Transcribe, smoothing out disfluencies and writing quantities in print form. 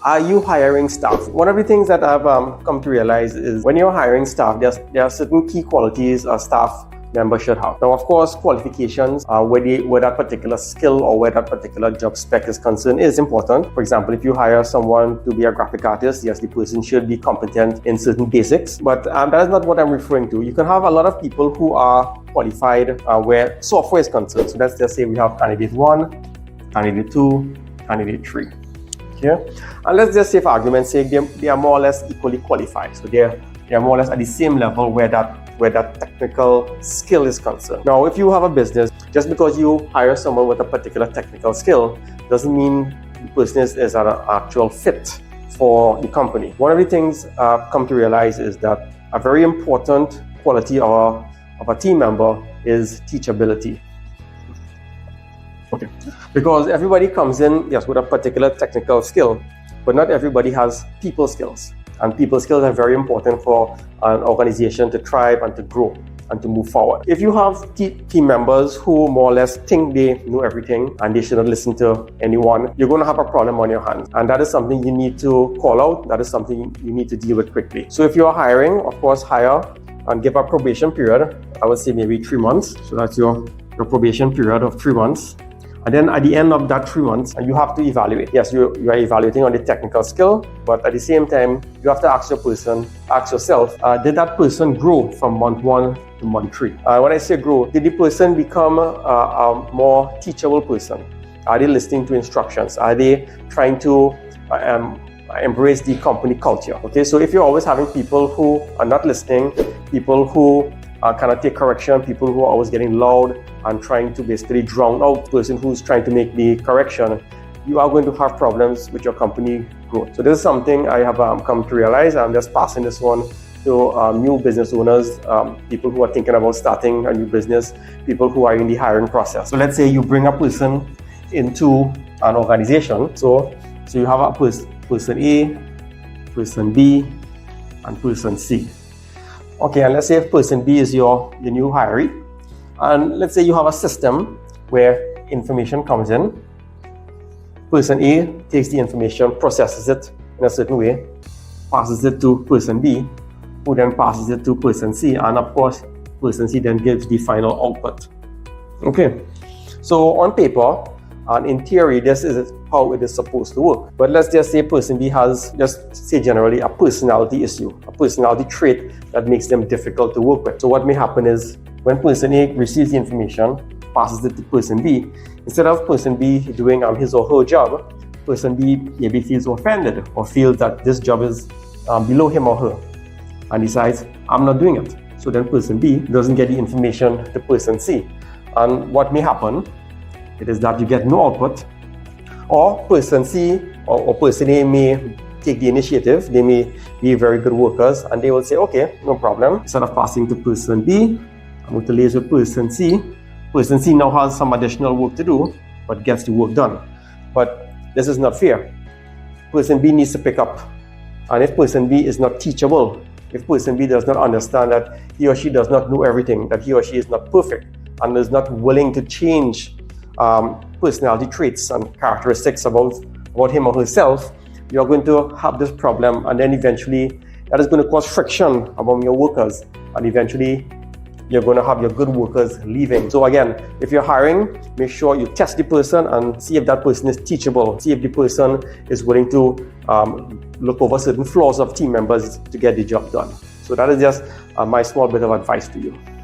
Are you hiring staff? One of the things that I've come to realize is when you're hiring staff, there are certain key qualities a staff member should have. Now, of course, qualifications, where that particular skill or where that particular job spec is concerned is important. For example, if you hire someone to be a graphic artist, yes, the person should be competent in certain basics, but that is not what I'm referring to. You can have a lot of people who are qualified where software is concerned. So let's just say we have candidate 1, candidate 2, candidate 3. Okay? And let's just say, for argument's sake, they are more or less equally qualified. So they're more or less at the same level where that technical skill is concerned. Now, if you have a business, just because you hire someone with a particular technical skill doesn't mean the person is an actual fit for the company. One of the things I've come to realize is that a very important quality of a team member is teachability. Okay. Because everybody comes in, yes, with a particular technical skill, but not everybody has people skills. And people skills are very important for an organization to thrive and to grow and to move forward. If you have team members who more or less think they know everything and they shouldn't listen to anyone, you're going to have a problem on your hands. And that is something you need to call out. That is something you need to deal with quickly. So if you're hiring, of course, hire and give a probation period. I would say maybe 3 months. So that's your probation period of 3 months. And then at the end of that 3 months, you have to evaluate. Yes, you are evaluating on the technical skill, but at the same time, you have to ask yourself, did that person grow from month 1 to month 3? When I say grow, did the person become a more teachable person? Are they listening to instructions? Are they trying to embrace the company culture? Okay, so if you're always having people who are not listening, people who cannot take correction, people who are always getting loud and trying to basically drown out the person who's trying to make the correction, you are going to have problems with your company growth. So this is something I have come to realize. I'm just passing this one to new business owners, people who are thinking about starting a new business, people who are in the hiring process. So let's say you bring a person into an organization. So you have a person A, person B, and person C. Okay, and let's say person B is your new hiree, and let's say you have a system where information comes in. Person A takes the information, processes it in a certain way, passes it to person B, who then passes it to person C, and of course, person C then gives the final output. Okay, so on paper, and in theory, this is how it is supposed to work. But let's just say person B has, just say generally, a personality issue, a personality trait that makes them difficult to work with. So what may happen is when person A receives the information, passes it to person B, instead of person B doing his or her job, person B maybe feels offended or feels that this job is below him or her and decides, I'm not doing it. So then person B doesn't get the information to person C. And what may happen, it is that you get no output, or person C or person A may take the initiative. They may be very good workers and they will say, okay, no problem. Instead of passing to person B, I'm going to liaise with person C. Person C now has some additional work to do, but gets the work done. But this is not fair. Person B needs to pick up. And if person B is not teachable, if person B does not understand that he or she does not know everything, that he or she is not perfect, and is not willing to change personality traits and characteristics about him or herself, you're going to have this problem, and then eventually that is going to cause friction among your workers, and eventually you're going to have your good workers leaving. So again, if you're hiring, make sure you test the person and see if that person is teachable, see if the person is willing to look over certain flaws of team members to get the job done. So that is just my small bit of advice to you.